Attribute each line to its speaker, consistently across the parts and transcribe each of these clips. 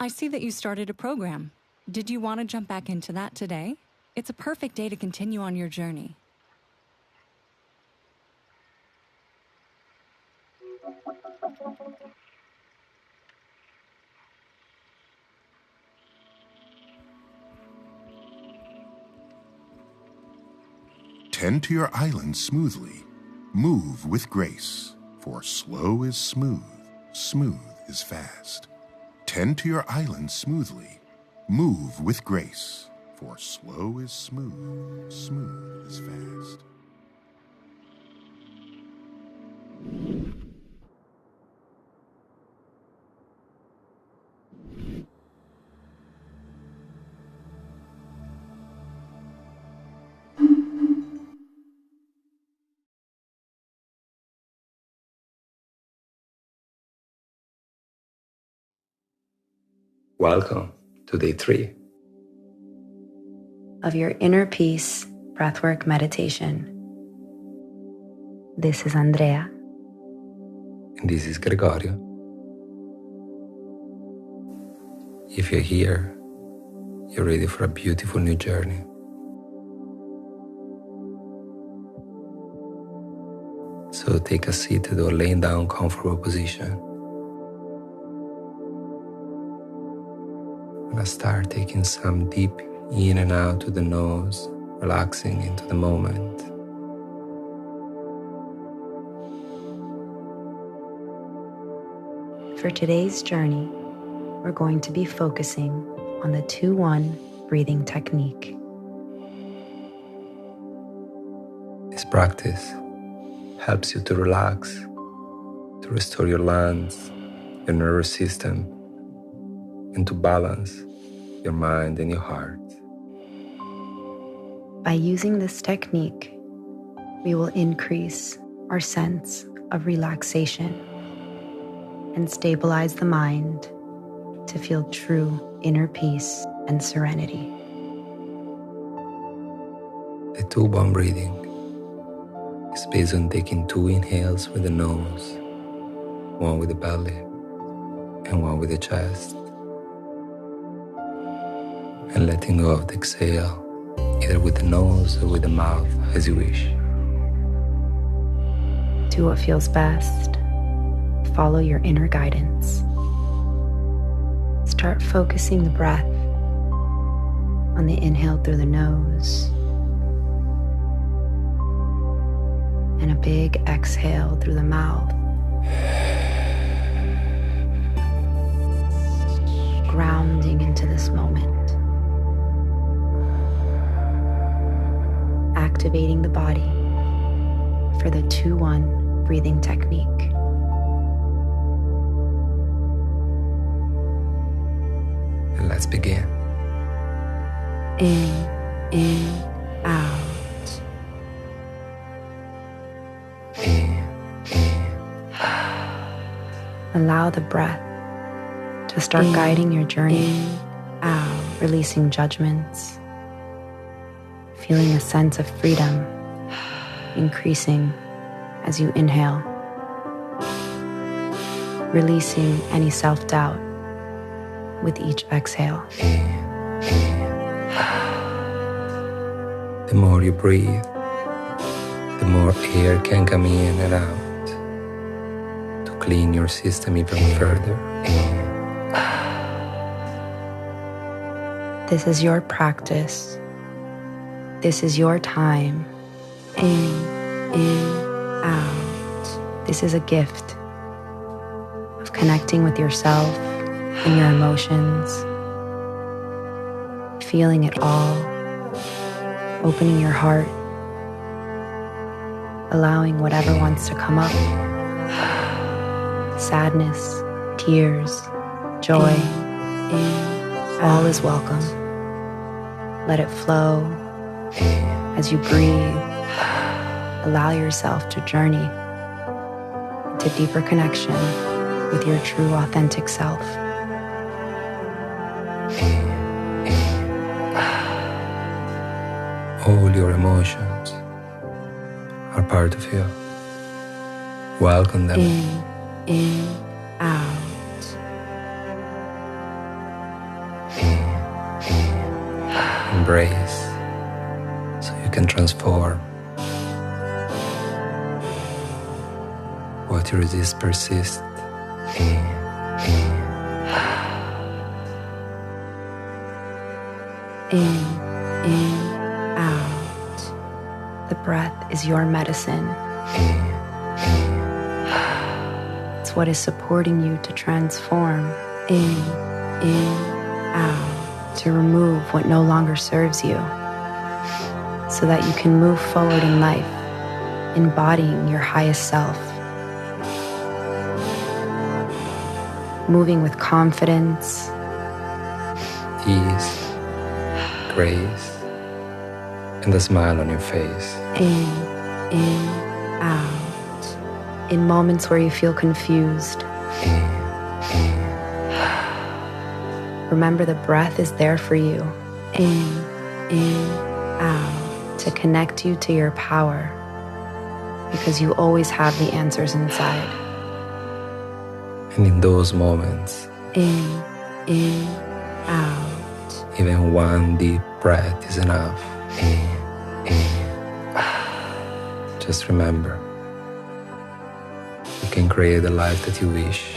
Speaker 1: I see that you started a program. Did you want to jump back into that today? It's a perfect day to continue on your journey.
Speaker 2: Tend to your island smoothly. Move with grace, for slow is smooth, smooth is fast. Tend to your island smoothly. Move with grace, for slow is smooth, smooth is fast.
Speaker 3: Welcome to day 3
Speaker 4: of your inner peace breathwork meditation. This is Andrea.
Speaker 3: and this is Gregorio. If you're here, you're ready for a beautiful new journey. So take a seated or laying down comfortable position. I'm gonna start taking some deep in and out to the nose, relaxing into the moment.
Speaker 4: For today's journey, we're going to be focusing on the 2-1 breathing technique.
Speaker 3: This practice helps you to relax, to restore your lungs, your nervous system, and to balance your mind and your heart.
Speaker 4: By using this technique, we will increase our sense of relaxation and stabilize the mind to feel true inner peace and serenity.
Speaker 3: The 2-1 breathing is based on taking 2 inhales with the nose, 1 with the belly, and 1 with the chest, and letting go of the exhale, either with the nose or with the mouth, as you wish.
Speaker 4: Do what feels best. Follow your inner guidance. Start focusing the breath on the inhale through the nose and a big exhale through the mouth. Grounding into this moment. Activating the body for the 2-1 breathing technique.
Speaker 3: And let's begin.
Speaker 4: In, out.
Speaker 3: In,
Speaker 4: Allow the breath to start guiding your journey. Out. Releasing judgments. Feeling a sense of freedom increasing as you inhale. Releasing any self-doubt with each exhale.
Speaker 3: The more you breathe, the more air can come in and out to clean your system even further.
Speaker 4: This is your practice. This is your time in, out. This is a gift of connecting with yourself and your emotions, feeling it all, opening your heart, allowing whatever wants to come up. Sadness, tears, joy, all is welcome. Let it flow as you breathe. Allow yourself to journey into deeper connection with your true, authentic self.
Speaker 3: All your emotions are part of you. Welcome them.
Speaker 4: In, out.
Speaker 3: Embrace so you can transform. What you resist persists.
Speaker 4: In, out. The breath is your medicine. It's what is supporting you to transform. In, out. To remove what no longer serves you, so that you can move forward in life, embodying your highest self. Moving with confidence,
Speaker 3: Ease, grace, and a smile on your face.
Speaker 4: in, out. In moments where you feel confused, remember the breath is there for you. In, out. To connect you to your power, because you always have the answers inside.
Speaker 3: And in those moments,
Speaker 4: In, out.
Speaker 3: even one deep breath is enough. Just remember, you can create the life that you wish.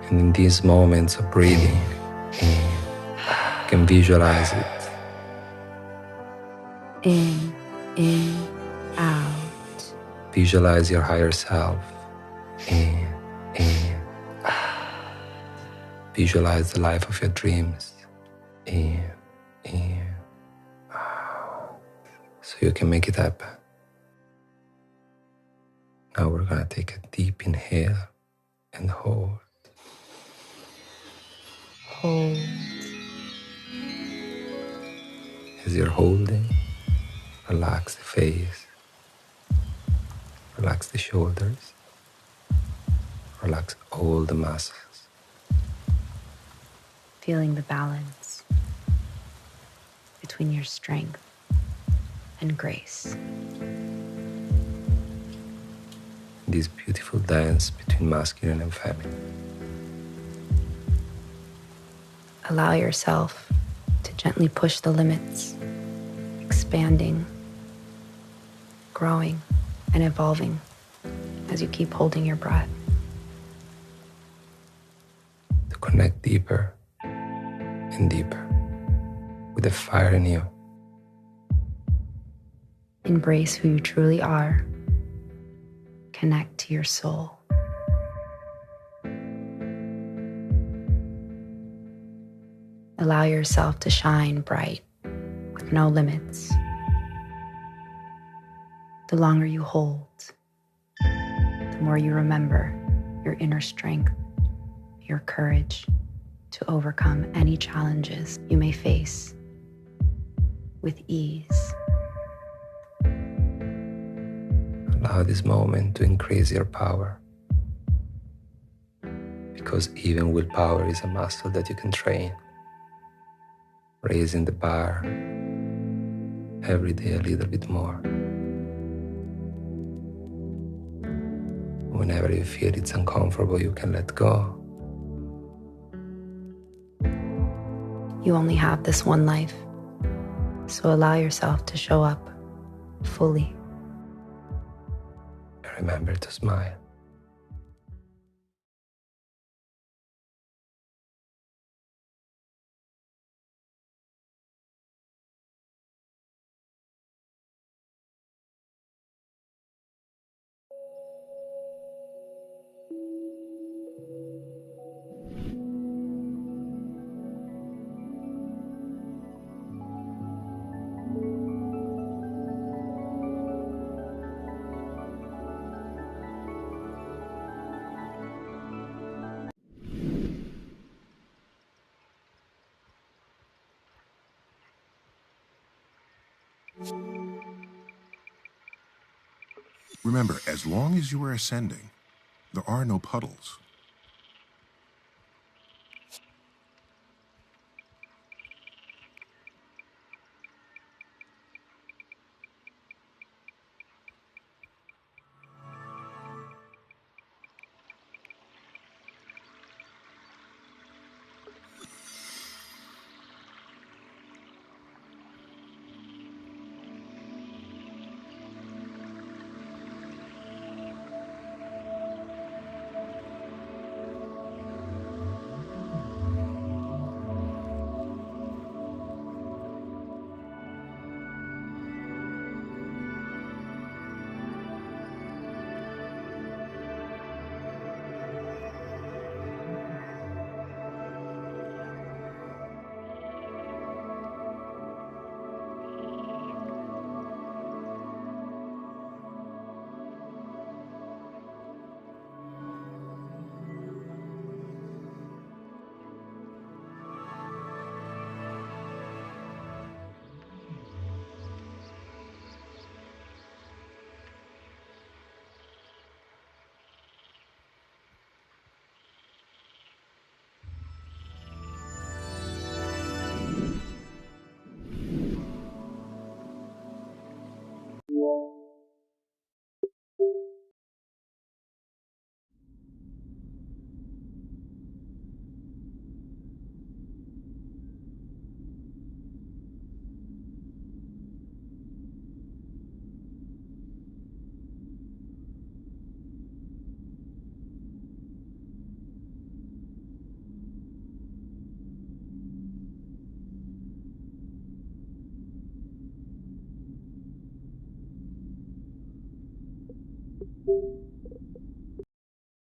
Speaker 3: And in these moments of breathing, you can visualize it.
Speaker 4: In, out.
Speaker 3: Visualize your higher self. Visualize the life of your dreams. So you can make it happen. Now we're gonna take a deep inhale and hold.
Speaker 4: Hold.
Speaker 3: As you're holding, relax the face, relax the shoulders, relax all the muscles.
Speaker 4: Feeling the balance between your strength and grace.
Speaker 3: This beautiful dance between masculine and feminine.
Speaker 4: Allow yourself to gently push the limits, expanding, growing, and evolving as you keep holding your breath.
Speaker 3: To connect deeper and deeper with the fire in you.
Speaker 4: Embrace who you truly are. Connect to your soul. Allow yourself to shine bright with no limits. The longer you hold, the more you remember your inner strength, your courage to overcome any challenges you may face with ease.
Speaker 3: Allow this moment to increase your power, because even willpower is a muscle that you can train. Raising the bar every day a little bit more. Whenever you feel it's uncomfortable, you can let go.
Speaker 4: You only have this one life, so allow yourself to show up fully.
Speaker 3: Remember to smile.
Speaker 2: Remember, as long as you are ascending, there are no puddles.